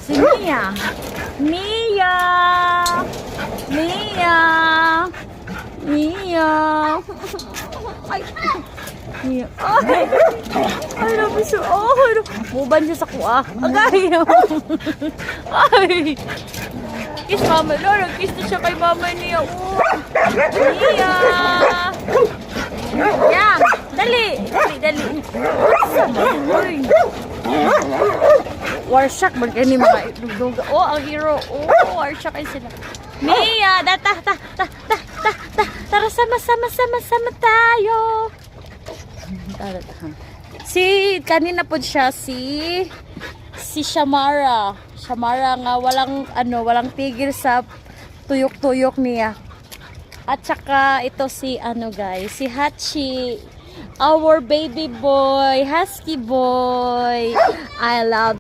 Si Mia. Mia. Mia. Mia. Ay. Mia. Ay. Ay, nabiso. Ay, muban siya sa kuha. Agay. Ay. Kiss mama. Lord, kiss na siya kay mama niya. Oh. Mia. Yan. Dali. Dali, dali. Uy. Warshak. Bagay ni mga dugdug. Oh, ang hero. Oh, Warshak ay sila. Mia. Tara, sama tayo. Si, kanina po siya, si Shamara. Shamara nga, walang tigil sa tuyok-tuyok niya. At saka, ito si, guys, si Hachi. Our baby boy, husky boy. I love